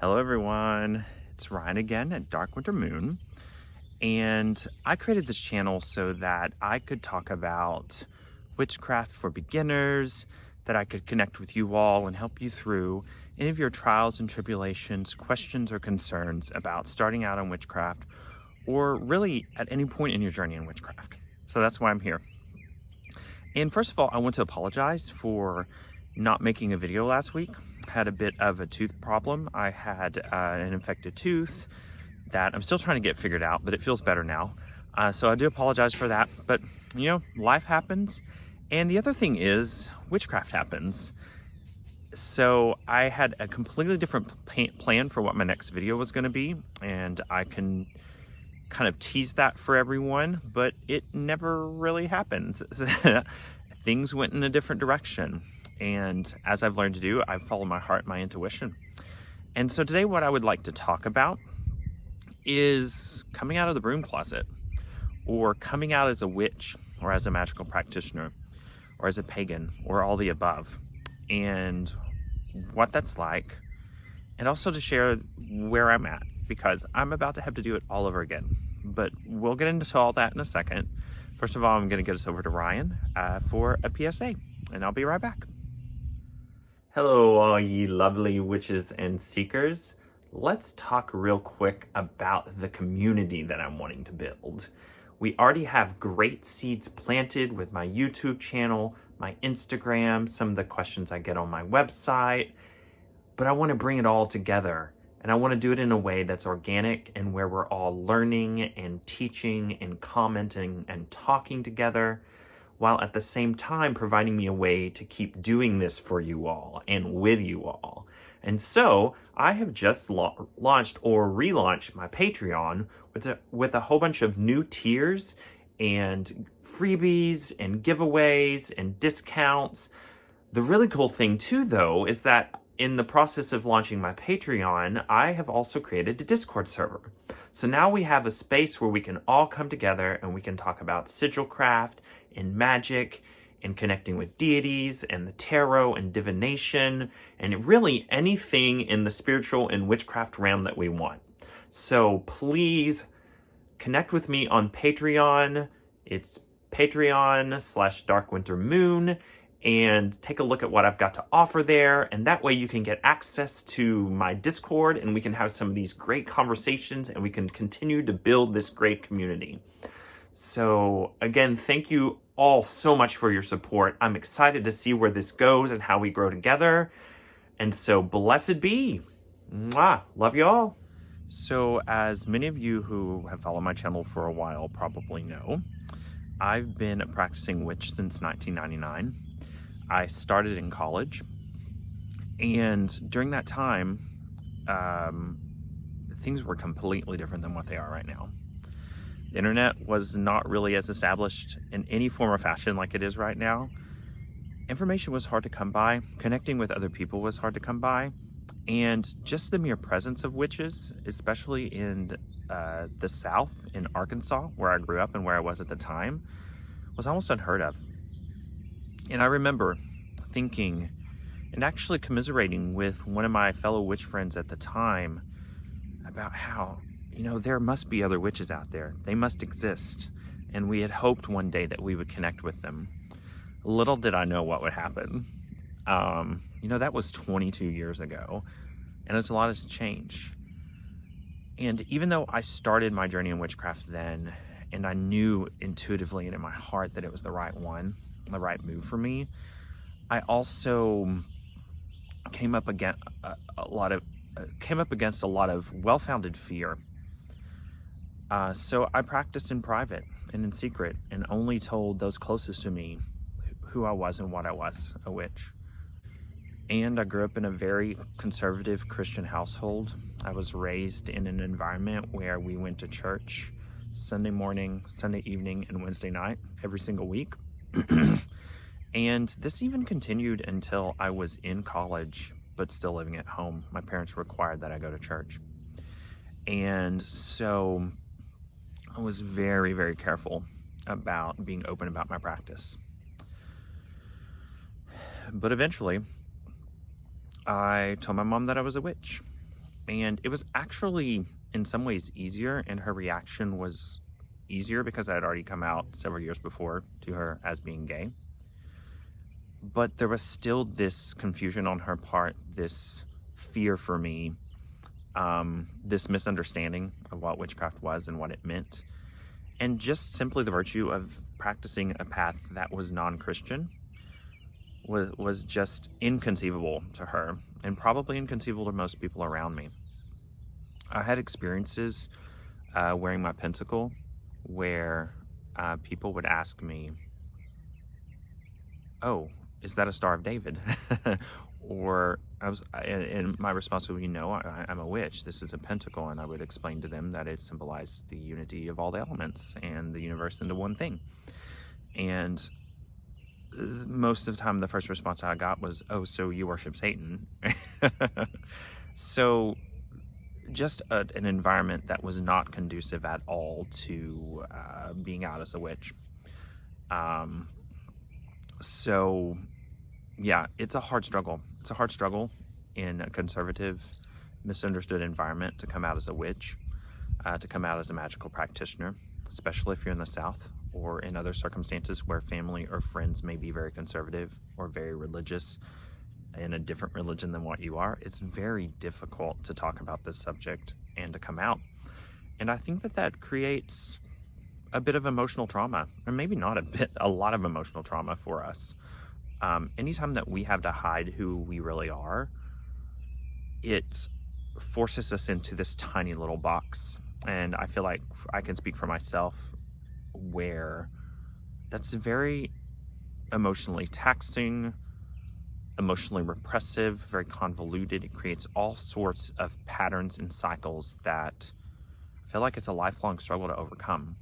Hello everyone, it's Ryan again at Dark Winter Moon, and I created this channel so that I could talk about witchcraft for beginners, that I could connect with you all and help you through any of your trials and tribulations, questions or concerns about starting out on witchcraft, or really at any point in your journey in witchcraft. So that's why I'm here. And first of all, I want to apologize for not making a video last week. I had a bit of a tooth problem. I had an infected tooth that I'm still trying to get figured out, but it feels better now. So I do apologize for that, but you know, life happens. And the other thing is, witchcraft happens. So I had a completely different plan for what my next video was going to be, and I can kind of tease that for everyone, but it never really happened. Things went in a different direction. And as I've learned to do, I follow my heart, my intuition. And so today what I would like to talk about is coming out of the broom closet, or coming out as a witch, or as a magical practitioner, or as a pagan, or all the above, and what that's like, and also to share where I'm at, because I'm about to have to do it all over again. But we'll get into all that in a second. First of all, I'm going to get us over to Ryan for a PSA, and I'll be right back. Hello, all ye lovely witches and seekers. Let's talk real quick about the community that I'm wanting to build. We already have great seeds planted with my YouTube channel, my Instagram, some of the questions I get on my website, but I want to bring it all together. And I want to do it in a way that's organic and where we're all learning and teaching and commenting and talking together, while at the same time providing me a way to keep doing this for you all and with you all. And so I have just launched or relaunched my Patreon with a whole bunch of new tiers and freebies and giveaways and discounts. The really cool thing too, though, is that in the process of launching my Patreon, I have also created a Discord server. So now we have a space where we can all come together and we can talk about sigil craft and magic and connecting with deities and the tarot and divination and really anything in the spiritual and witchcraft realm that we want. So please connect with me on Patreon. It's Patreon/darkwintermoon, and take a look at what I've got to offer there. And that way you can get access to my Discord and we can have some of these great conversations and we can continue to build this great community. So again, thank you all so much for your support. I'm excited to see where this goes and how we grow together. And so blessed be. Mwah. Love you all. So as many of you who have followed my channel for a while probably know, I've been a practicing witch since 1999. I started in college, and during that time, things were completely different than what they are right now. The internet was not really as established in any form or fashion like it is right now. Information was hard to come by. Connecting with other people was hard to come by. And just the mere presence of witches, especially in the South, in Arkansas, where I grew up and where I was at the time, was almost unheard of. And I remember thinking and actually commiserating with one of my fellow witch friends at the time about how, you know, there must be other witches out there. They must exist. And we had hoped one day that we would connect with them. Little did I know what would happen. You know, that was 22 years ago, and a lot has changed. And even though I started my journey in witchcraft then, and I knew intuitively and in my heart that it was the right one, the right move for me, I also came up against a lot of well-founded fear. So I practiced in private and in secret, and only told those closest to me who I was and what I was, a witch. And I grew up in a very conservative Christian household. I was raised in an environment where we went to church Sunday morning, Sunday evening, and Wednesday night every single week. And this even continued until I was in college, but still living at home. My parents required that I go to church. And so I was very, very careful about being open about my practice. But eventually, I told my mom that I was a witch. And it was actually in some ways easier, and her reaction was easier because I had already come out several years before to her as being gay. But there was still this confusion on her part, this fear for me, this misunderstanding of what witchcraft was and what it meant, and just simply the virtue of practicing a path that was non-Christian was just inconceivable to her, and probably inconceivable to most people around me. I had experiences wearing my pentacle where people would ask me, "Oh, is that a Star of David?" Or and my response would be, "No, I'm a witch. This is a pentacle." And I would explain to them that it symbolized the unity of all the elements and the universe into one thing. And most of the time, the first response I got was, "Oh, so you worship Satan?" So just an environment that was not conducive at all to being out as a witch. So yeah, it's a hard struggle. It's a hard struggle in a conservative, misunderstood environment to come out as a witch, to come out as a magical practitioner, especially if you're in the South or in other circumstances where family or friends may be very conservative or very religious in a different religion than what you are. It's very difficult to talk about this subject and to come out. And I think that creates a bit of emotional trauma, or maybe not a lot of emotional trauma for us. Anytime that we have to hide who we really are, it forces us into this tiny little box. And I feel like I can speak for myself where that's very emotionally taxing, emotionally repressive, very convoluted. It creates all sorts of patterns and cycles that I feel like it's a lifelong struggle to overcome.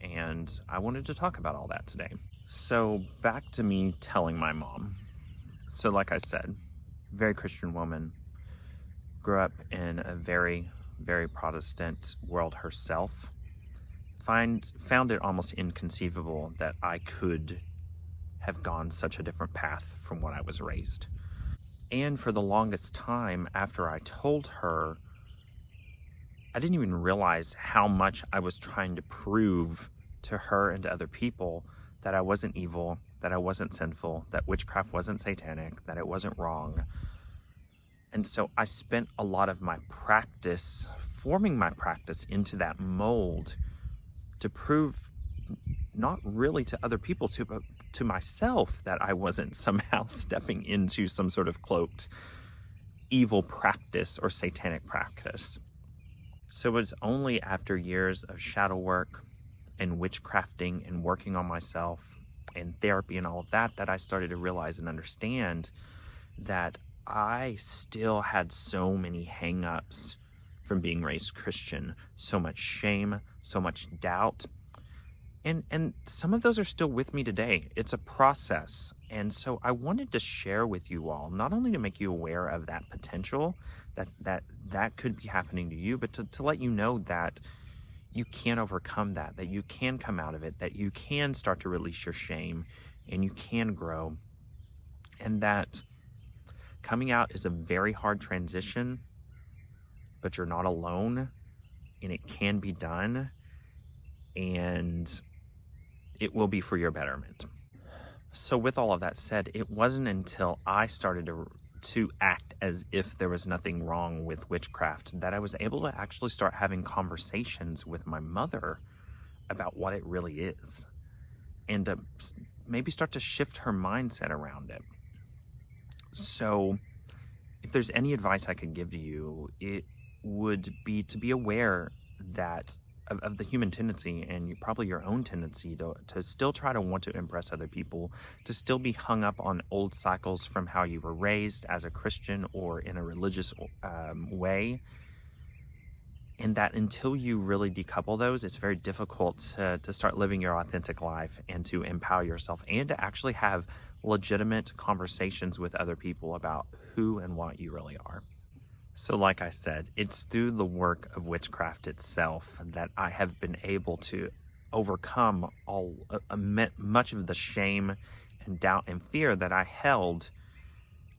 And I wanted to talk about all that today. So back to me telling my mom. So like I said, very Christian woman, grew up in a very, very Protestant world herself. Found it almost inconceivable that I could have gone such a different path from what I was raised. And for the longest time after I told her, I didn't even realize how much I was trying to prove to her and to other people that I wasn't evil, that I wasn't sinful, that witchcraft wasn't satanic, that it wasn't wrong. And so I spent a lot of my practice, forming my practice into that mold to prove not really to other people, but to myself that I wasn't somehow stepping into some sort of cloaked evil practice or satanic practice. So it was only after years of shadow work and witchcrafting and working on myself and therapy and all of that that I started to realize and understand that I still had so many hang-ups from being raised Christian, so much shame, so much doubt. And some of those are still with me today. It's a process. And so I wanted to share with you all, not only to make you aware of that potential, that could be happening to you, but to let you know that you can overcome that you can come out of it, that you can start to release your shame, and you can grow. And that coming out is a very hard transition, but you're not alone, and it can be done, and it will be for your betterment. So with all of that said, it wasn't until I started to act as if there was nothing wrong with witchcraft that I was able to actually start having conversations with my mother about what it really is, and to maybe start to shift her mindset around it. So if there's any advice I could give to you, it would be to be aware that of the human tendency, and probably your own tendency to still try to want to impress other people, to still be hung up on old cycles from how you were raised as a Christian or in a religious way. And that until you really decouple those, it's very difficult to start living your authentic life and to empower yourself and to actually have legitimate conversations with other people about who and what you really are. So like I said, it's through the work of witchcraft itself that I have been able to overcome much of the shame and doubt and fear that I held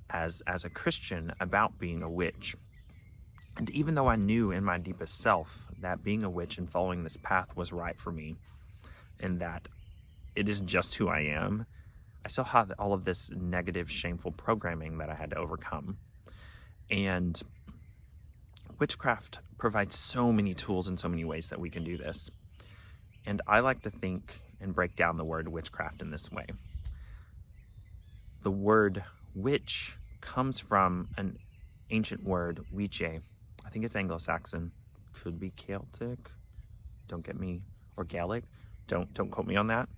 as a Christian about being a witch. And even though I knew in my deepest self that being a witch and following this path was right for me, and that it is just who I am, I still had all of this negative, shameful programming that I had to overcome. And witchcraft provides so many tools in so many ways that we can do this. And I like to think and break down the word witchcraft in this way. The word witch comes from an ancient word, wiche. I think it's Anglo-Saxon, could be Celtic, don't get me, or Gaelic, don't quote me on that.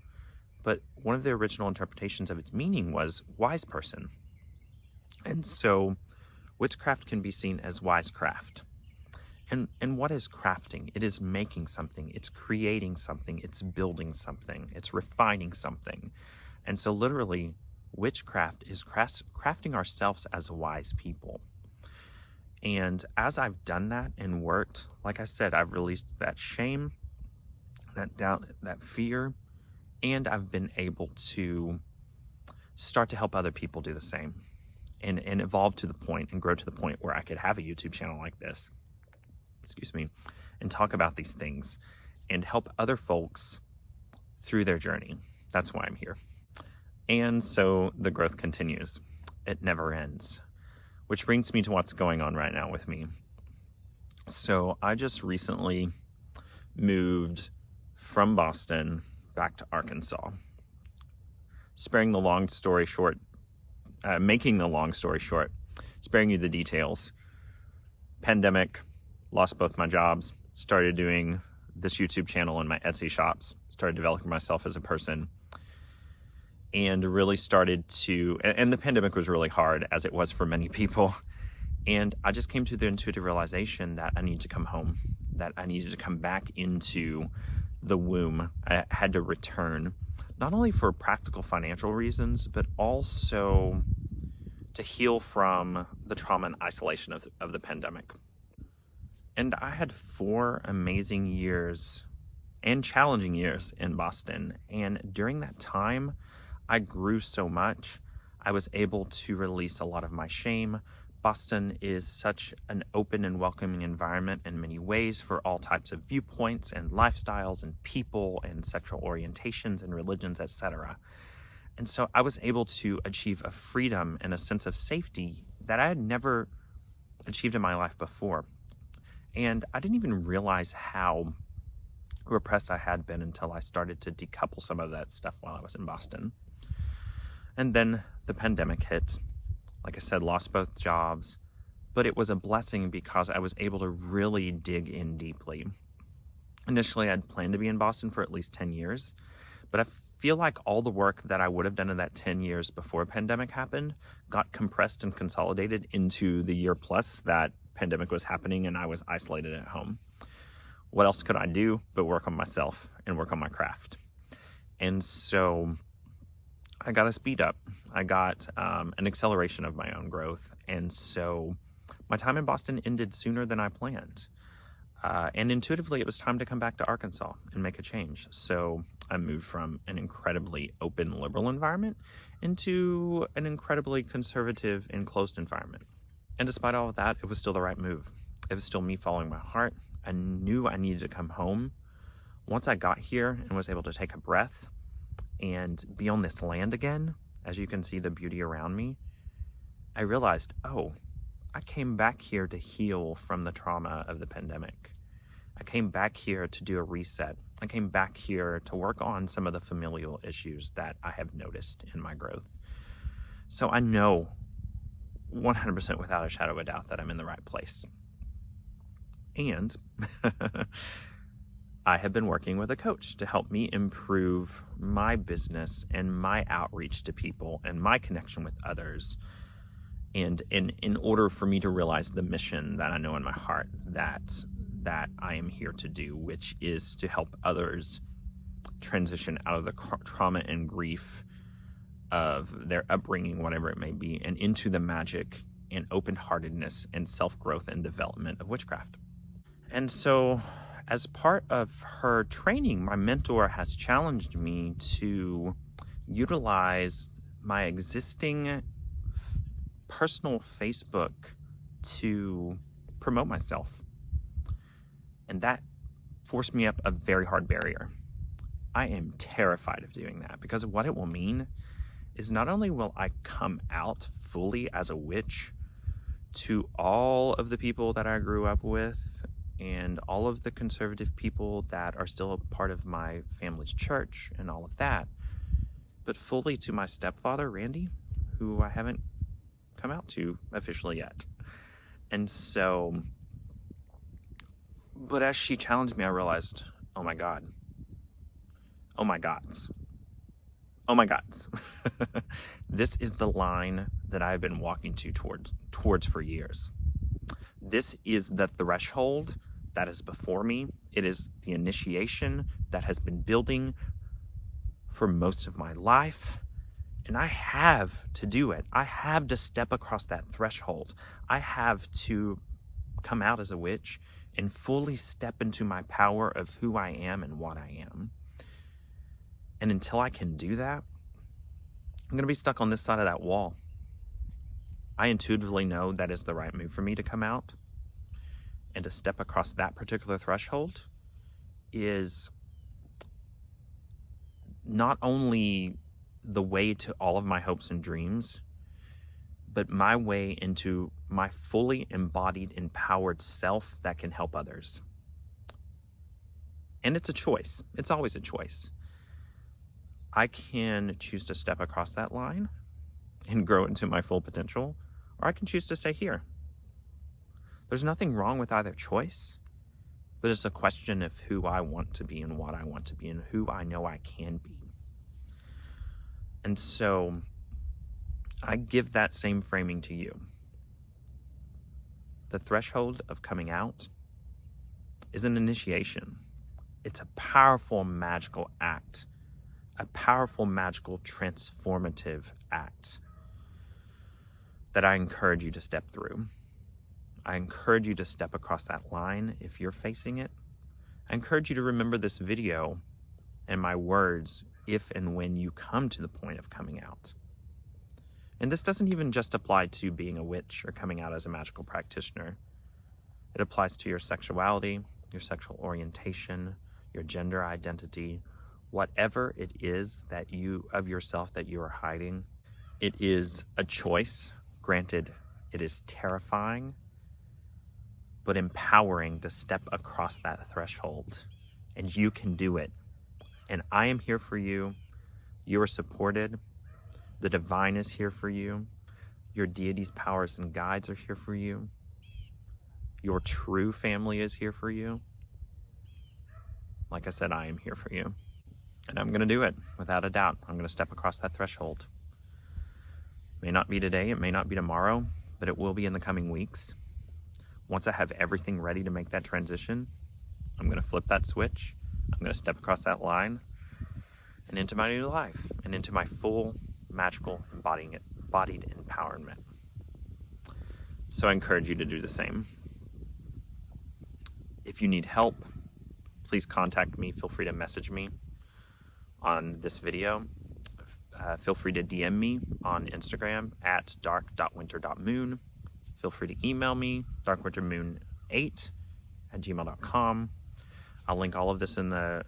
But one of the original interpretations of its meaning was wise person. And so witchcraft can be seen as wisecraft. And what is crafting? It is making something, it's creating something, it's building something, it's refining something. And so literally, witchcraft is crafting ourselves as wise people. And as I've done that and worked, like I said, I've released that shame, that doubt, that fear, and I've been able to start to help other people do the same and evolve to the point and grow to the point where I could have a YouTube channel like this, and talk about these things and help other folks through their journey. That's why I'm here. And so the growth continues. It never ends. Which brings me to what's going on right now with me. So I just recently moved from Boston back to Arkansas. Making the long story short, sparing you the details. Pandemic, lost both my jobs, started doing this YouTube channel and my Etsy shops, started developing myself as a person, and really started to, and the pandemic was really hard, as it was for many people. And I just came to the intuitive realization that I needed to come home, that I needed to come back into the womb. I had to return, not only for practical financial reasons, but also to heal from the trauma and isolation of the pandemic. And I had 4 amazing years and challenging years in Boston. And during that time, I grew so much. I was able to release a lot of my shame. Boston is such an open and welcoming environment in many ways for all types of viewpoints and lifestyles and people and sexual orientations and religions, etc. And so I was able to achieve a freedom and a sense of safety that I had never achieved in my life before. And I didn't even realize how repressed I had been until I started to decouple some of that stuff while I was in Boston. And then the pandemic hit. Like I said, lost both jobs, but it was a blessing because I was able to really dig in deeply. Initially, I'd planned to be in Boston for at least 10 years, but I feel like all the work that I would have done in that 10 years before pandemic happened got compressed and consolidated into the year plus that pandemic was happening and I was isolated at home. What else could I do but work on myself and work on my craft? And so I got a speed up. I got an acceleration of my own growth. And so my time in Boston ended sooner than I planned. And intuitively, it was time to come back to Arkansas and make a change. So I moved from an incredibly open, liberal environment into an incredibly conservative and closed environment. And despite all of that, it was still the right move. It was still me following my heart. I knew I needed to come home. Once I got here and was able to take a breath and be on this land again, as you can see the beauty around me, I realized, I came back here to heal from the trauma of the pandemic. I came back here to do a reset. I came back here to work on some of the familial issues that I have noticed in my growth. So I know 100% without a shadow of a doubt that I'm in the right place. And I have been working with a coach to help me improve my business and my outreach to people and my connection with others. And in order for me to realize the mission that I know in my heart that I am here to do, which is to help others transition out of the trauma and grief of their upbringing, whatever it may be, and into the magic and open-heartedness and self-growth and development of witchcraft. And so as part of her training, my mentor has challenged me to utilize my existing personal Facebook to promote myself. And that forced me up a very hard barrier. I am terrified of doing that because what it will mean is not only will I come out fully as a witch to all of the people that I grew up with and all of the conservative people that are still a part of my family's church and all of that, but fully to my stepfather, Randy, who I haven't come out to officially yet. And so, but as she challenged me, I realized, oh my God. Oh my gods. Oh my gods. This is the line that I've been walking towards for years. This is the threshold that is before me. It is the initiation that has been building for most of my life. And I have to do it. I have to step across that threshold. I have to come out as a witch and fully step into my power of who I am and what I am. And until I can do that, I'm going to be stuck on this side of that wall. I intuitively know that is the right move for me to come out. And to step across that particular threshold is not only the way to all of my hopes and dreams, but my way into my fully embodied, empowered self that can help others. And it's a choice. It's always a choice. I can choose to step across that line and grow into my full potential, or I can choose to stay here. There's nothing wrong with either choice, but it's a question of who I want to be and what I want to be and who I know I can be. And so I give that same framing to you. The threshold of coming out is an initiation. It's a powerful, magical act, a powerful, magical, transformative act that I encourage you to step through. I encourage you to step across that line if you're facing it. I encourage you to remember this video and my words if and when you come to the point of coming out. And this doesn't even just apply to being a witch or coming out as a magical practitioner. It applies to your sexuality, your sexual orientation, your gender identity, whatever it is that you of yourself that you are hiding. It is a choice. Granted, it is terrifying, but empowering to step across that threshold. And you can do it. And I am here for you. You are supported. The divine is here for you. Your deity's powers and guides are here for you. Your true family is here for you. Like I said, I am here for you. And I'm going to do it, without a doubt. I'm going to step across that threshold. It may not be today, it may not be tomorrow, but it will be in the coming weeks. Once I have everything ready to make that transition, I'm going to flip that switch. I'm going to step across that line and into my new life and into my full, magical, embodied empowerment. So I encourage you to do the same. If you need help, please contact me. Feel free to message me on this video. Feel free to DM me on Instagram at dark.winter.moon. Feel free to email me, darkwintermoon8@gmail.com. I'll link all of this in the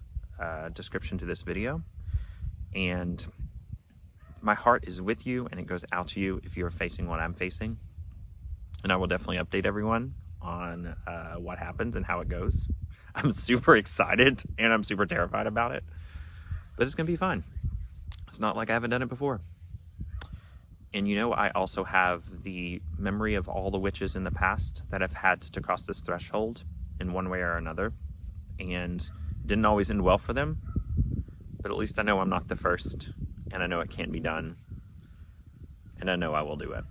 description to this video. And my heart is with you, and it goes out to you if you're facing what I'm facing. And I will definitely update everyone on what happens and how it goes. I'm super excited, and I'm super terrified about it. But it's going to be fun. It's not like I haven't done it before. And you know, I also have the memory of all the witches in the past that have had to cross this threshold in one way or another. And it didn't always end well for them. But at least I know I'm not the first. And I know it can't be done. And I know I will do it.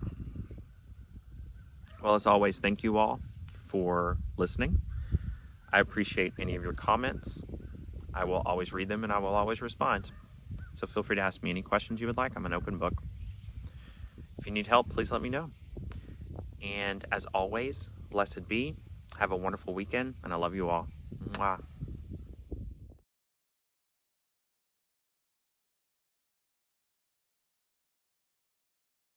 Well, as always, thank you all for listening. I appreciate any of your comments. I will always read them and I will always respond. So feel free to ask me any questions you would like. I'm an open book. If you need help, please let me know. And as always, blessed be. Have a wonderful weekend, and I love you all. Mwah.